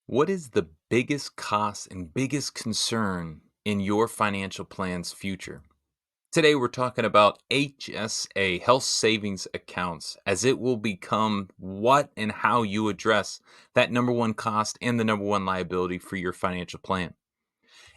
What is the biggest cost and biggest concern in your financial plan's future? Today, we're talking about HSA, health savings accounts, as it will become what and how you address that number one cost and the number one liability for your financial plan.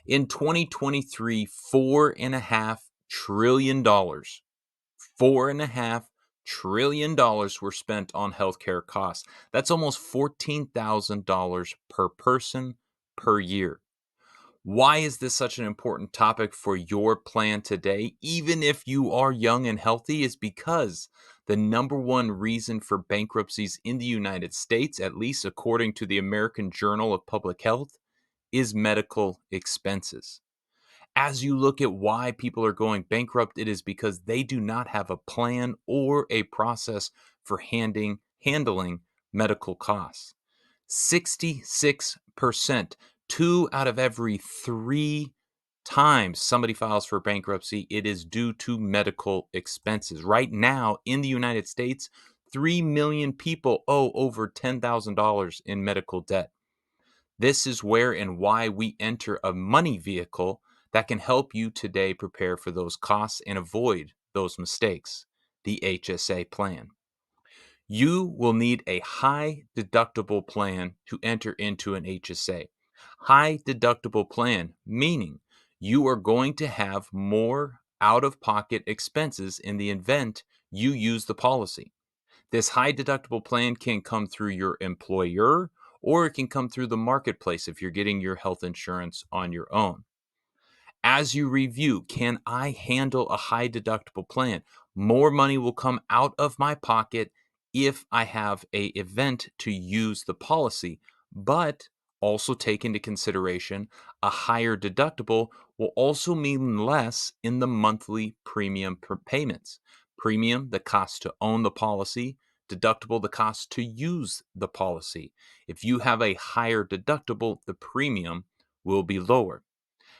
In 2023, $4.5 trillion, $4.5 trillion were spent on healthcare costs. That's almost $14,000 per person per year. Why is this such an important topic for your plan today, even if you are young and healthy? Is because the number one reason for bankruptcies in the United States, at least according to the American Journal of Public Health, is medical expenses. As you look at why people are going bankrupt, it is because they do not have a plan or a process for handling medical costs. 66%, two out of every three times somebody files for bankruptcy, it is due to medical expenses. Right now in the United States, 3 million people owe over $10,000 in medical debt. This is where and why we enter a money vehicle that can help you today prepare for those costs and avoid those mistakes, the HSA plan. You will need a high deductible plan to enter into an HSA. High deductible plan, meaning you are going to have more out of pocket expenses in the event you use the policy. This high deductible plan can come through your employer or it can come through the marketplace if you're getting your health insurance on your own. As you review, can I handle a high deductible plan? More money will come out of my pocket if I have a event to use the policy, but also take into consideration a higher deductible will also mean less in the monthly premium payments. Premium, the cost to own the policy; deductible, the cost to use the policy. If you have a higher deductible, the premium will be lower.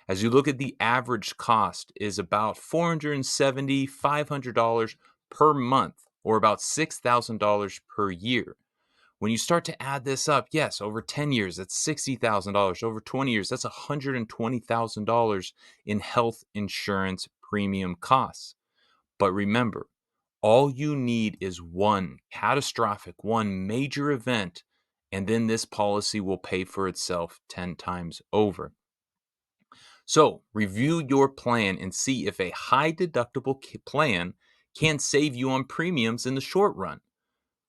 As you look at the average cost is about $470, $500 per month, or about $6,000 per year. When you start to add this up, yes, over 10 years, that's $60,000. Over 20 years, that's $120,000 in health insurance premium costs. But remember, all you need is one major event, and then this policy will pay for itself 10 times over. So, review your plan and see if a high deductible plan can save you on premiums in the short run.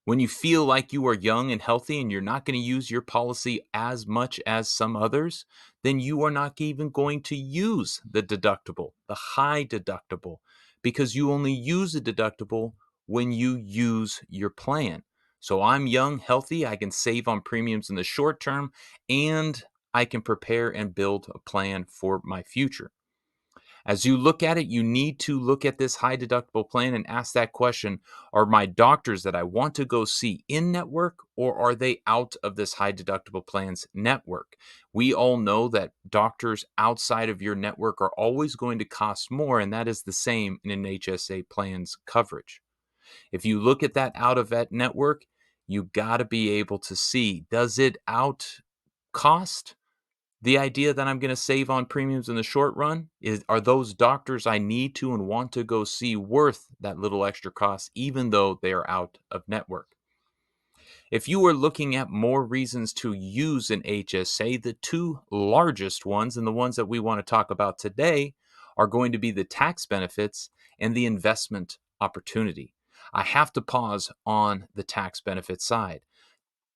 When you feel like you are young and healthy and you're not going to use your policy as much as some others, then you are not even going to use the deductible, the high deductible, because you only use a deductible when you use your plan. So I'm young, healthy, I can save on premiums in the short term, and I can prepare and build a plan for my future. As you look at it, you need to look at this high deductible plan and ask that question: are my doctors that I want to go see in network, or are they out of this high deductible plan's network? We all know that doctors outside of your network are always going to cost more, and that is the same in an HSA plan's coverage. If you look at that out of that network, you got to be able to see, does it out cost the idea that I'm going to save on premiums in the short run? Are those doctors I need to and want to go see worth that little extra cost, even though they are out of network? If you are looking at more reasons to use an HSA, the two largest ones, and the ones that we want to talk about today, are going to be the tax benefits and the investment opportunity. I have to pause on the tax benefit side.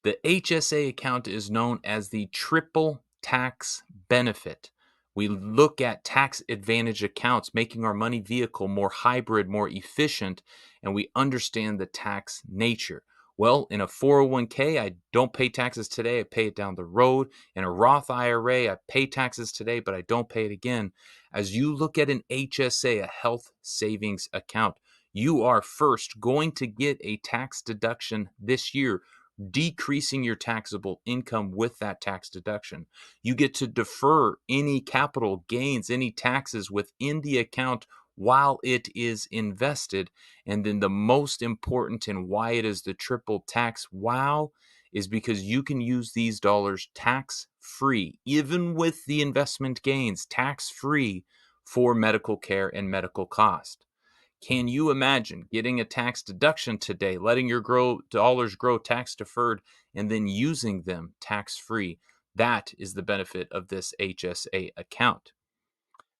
The HSA account is known as the triple tax benefit. We look at tax advantage accounts, making our money vehicle more hybrid, more efficient, and we understand the tax nature. Well, in a 401k, I don't pay taxes today, I pay it down the road. In a Roth IRA, I pay taxes today, but I don't pay it again. As you look at an HSA, a health savings account, you are first going to get a tax deduction this year, decreasing your taxable income with that tax deduction. You get to defer any capital gains, any taxes within the account while it is invested. And then the most important and why it is the triple tax wow is because you can use these dollars tax free, even with the investment gains, tax free for medical care and medical cost. Can you imagine getting a tax deduction today, letting your dollars grow tax deferred, and then using them tax free? That is the benefit of this HSA account.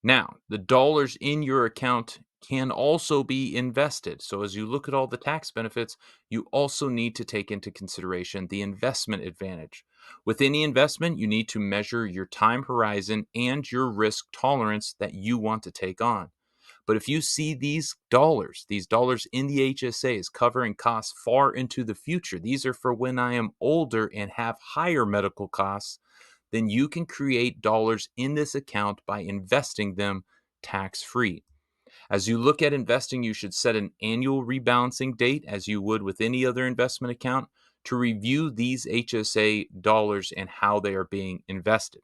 Now, the dollars in your account can also be invested. So, as you look at all the tax benefits, you also need to take into consideration the investment advantage. With any investment, you need to measure your time horizon and your risk tolerance that you want to take on. But if you see these dollars in the HSAs covering costs far into the future, these are for when I am older and have higher medical costs, then you can create dollars in this account by investing them tax free. As you look at investing, you should set an annual rebalancing date, as you would with any other investment account, to review these HSA dollars and how they are being invested.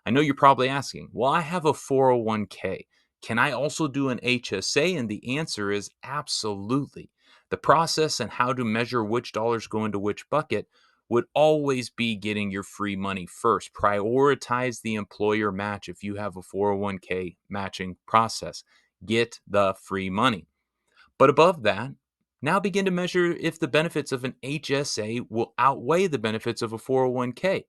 I know you're probably asking, well, I have a 401k. Can I also do an HSA? And the answer is absolutely. The process and how to measure which dollars go into which bucket would always be getting your free money first. Prioritize the employer match if you have a 401k matching process. Get the free money. But above that, now begin to measure if the benefits of an HSA will outweigh the benefits of a 401k.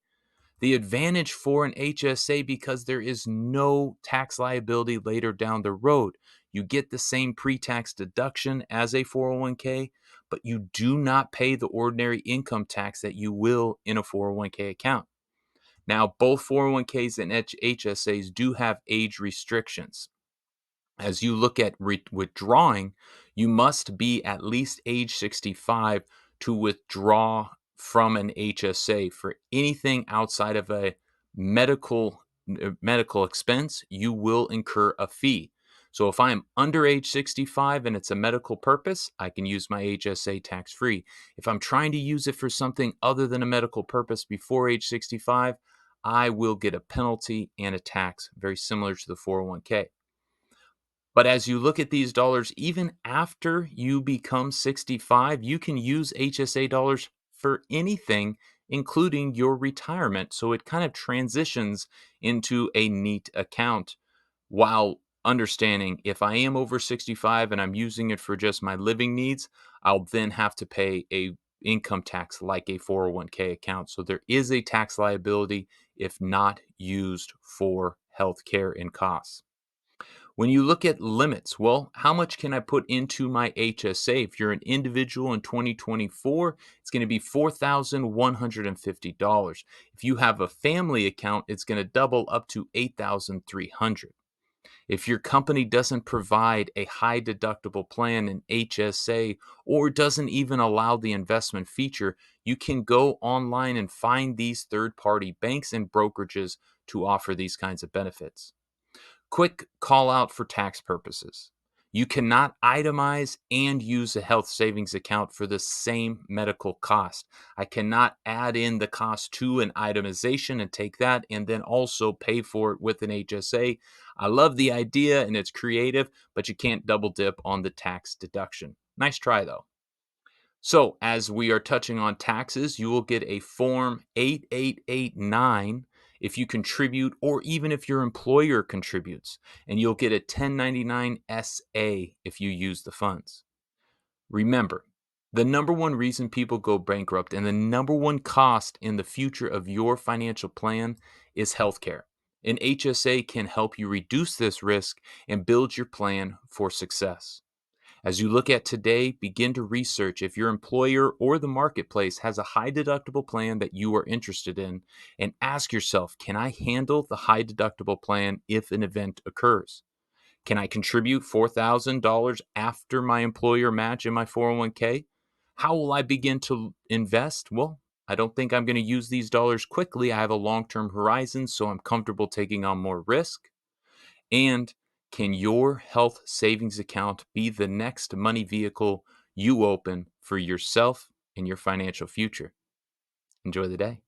The advantage for an HSA, because there is no tax liability later down the road. You get the same pre-tax deduction as a 401k, but you do not pay the ordinary income tax that you will in a 401k account. Now, both 401ks and HSAs do have age restrictions. As you look at withdrawing, you must be at least age 65 to withdraw from an HSA. For anything outside of a medical medical expense, you will incur a fee. So if I'm under age 65 and it's a medical purpose, I can use my HSA tax free. If I'm trying to use it for something other than a medical purpose before age 65, I will get a penalty and a tax very similar to the 401k. But as you look at these dollars, even after you become 65, you can use HSA dollars for anything, including your retirement. So it kind of transitions into a neat account while understanding if I am over 65 and I'm using it for just my living needs, I'll then have to pay a income tax like a 401k account. So there is a tax liability if not used for healthcare and costs. When you look at limits, well, how much can I put into my HSA? If you're an individual in 2024, it's going to be $4,150. If you have a family account, it's going to double up to $8,300. If your company doesn't provide a high deductible plan, an HSA, or doesn't even allow the investment feature, you can go online and find these third party banks and brokerages to offer these kinds of benefits. Quick call out for tax purposes. You cannot itemize and use a health savings account for the same medical cost. I cannot add in the cost to an itemization and take that and then also pay for it with an HSA. I love the idea and it's creative, but you can't double dip on the tax deduction. Nice try though. So, as we are touching on taxes, you will get a Form 8889 if you contribute or even if your employer contributes, and you'll get a 1099 SA if you use the funds. Remember, the number one reason people go bankrupt and the number one cost in the future of your financial plan is healthcare. An HSA can help you reduce this risk and build your plan for success. As you look at today, begin to research if your employer or the marketplace has a high deductible plan that you are interested in, and ask yourself, can I handle the high deductible plan if an event occurs? Can I contribute $4,000 after my employer match in my 401k? How will I begin to invest? Well, I don't think I'm going to use these dollars quickly. I have a long term horizon, so I'm comfortable taking on more risk. And can your health savings account be the next money vehicle you open for yourself and your financial future? Enjoy the day.